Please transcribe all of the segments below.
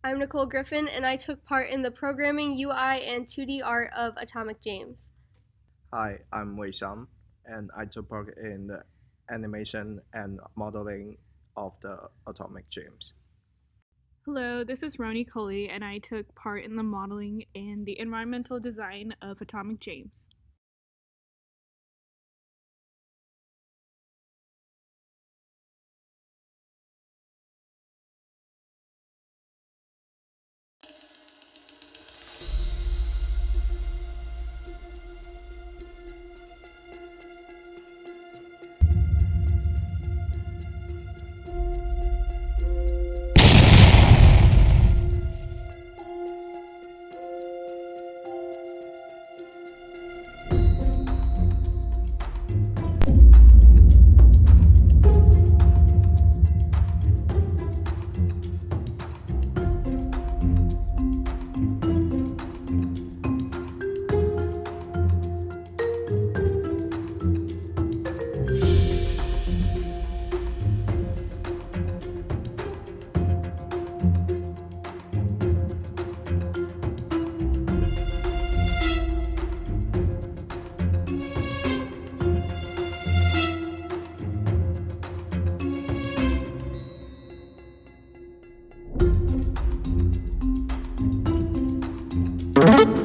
I'm Nicole Griffin, and I took part in the programming, UI, and 2D art of Atomic James. Hi, I'm Wei Xiang, and I took part in the animation and modeling of the Atomic James. Hello, this is Roni Coley, and I took part in the modeling and the environmental design of Atomic James. Okay.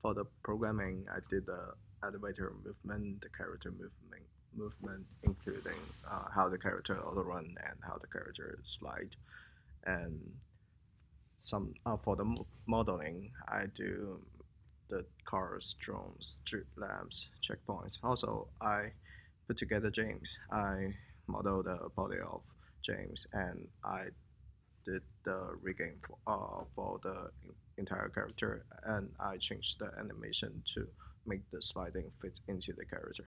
For the programming, I did the elevator movement, the character movement, including how the character auto run and how the character slide, and some for the modeling, I do the cars, drones, street lamps, checkpoints. Also, I put together James. I model the body of James, and I did the rigging for the entire character, and I changed the animation to make the sliding fit into the character.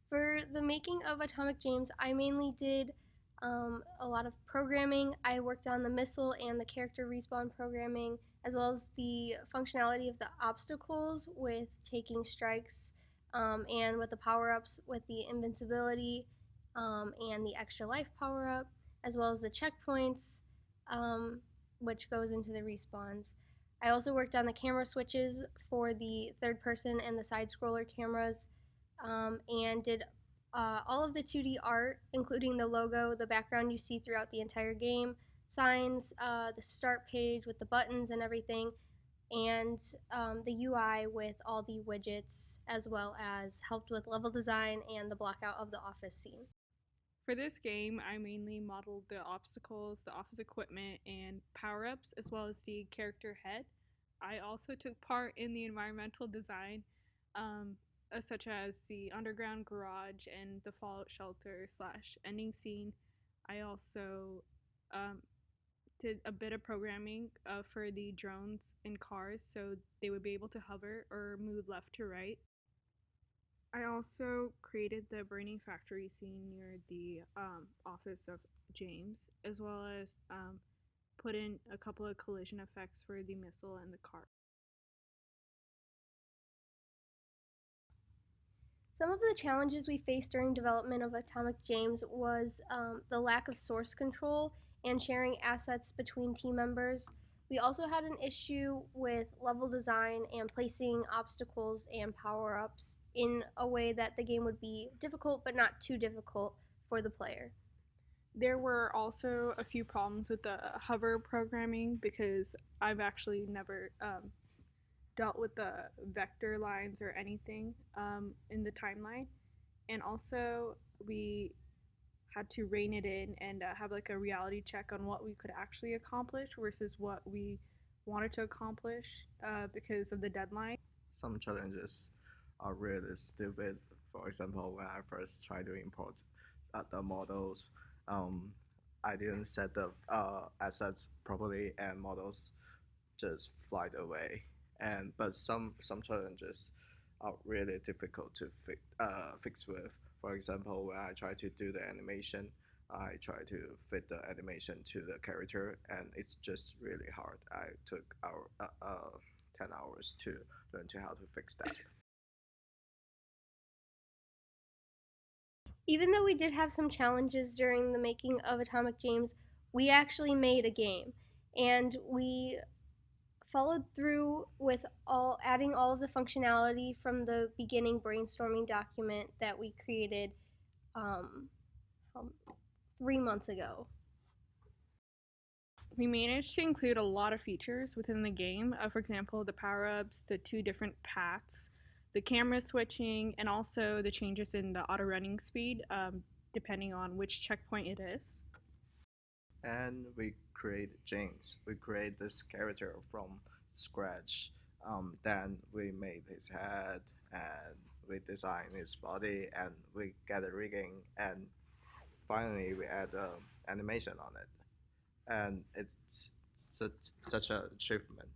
For the making of Atomic James, I mainly did a lot of programming. I worked on the missile and the character respawn programming, as well as the functionality of the obstacles with taking strikes, and with the power ups with the invincibility, and the extra life power up, as well as the checkpoints, um, which goes into the respawns. I also worked on the camera switches for the third person and the side scroller cameras, and did all of the 2D art, including the logo, the background you see throughout the entire game, signs, the start page with the buttons and everything, and the UI with all the widgets, as well as helped with level design and the blockout of the office scene. For this game, I mainly modeled the obstacles, the office equipment, and power ups, as well as the character head. I also took part in the environmental design. Um, such as the underground garage and the fallout shelter slash ending scene. I also um, did a bit of programming for the drones in cars so they would be able to hover or move left to right. I also created the burning factory scene near the office of James, as well as put in a couple of collision effects for the missile and the car. Some of the challenges we faced during development of Atomic James was the lack of source control and sharing assets between team members. We also had an issue with level design and placing obstacles and power ups in a way that the game would be difficult but not too difficult for the player. There were also a few problems with the hover programming because I've actually never dealt with the vector lines or anything in the timeline. And also, we had to rein it in and have like a reality check on what we could actually accomplish versus what we wanted to accomplish because of the deadline. Some challenges are really stupid. For example, when I first tried to import the models, um, I didn't set the assets properly, and models just fly away. And but some challenges are really difficult to fix with. For example, when I try to do the animation, I try to fit the animation to the character, and it's just really hard. I took 10 hours to learn to how to fix that. Even though we did have some challenges during the making of Atomic James, we actually made a game. And we followed through with adding all of the functionality from the beginning brainstorming document that we created um, 3 months ago. We managed to include a lot of features within the game. For example, the power ups, the two different paths, the camera switching, and also the changes in the auto running speed depending on which checkpoint it is. And we create James. We create this character from scratch. Then we made his head, and we design his body, and we get the rigging, and finally we add animation on it. And it's such an achievement.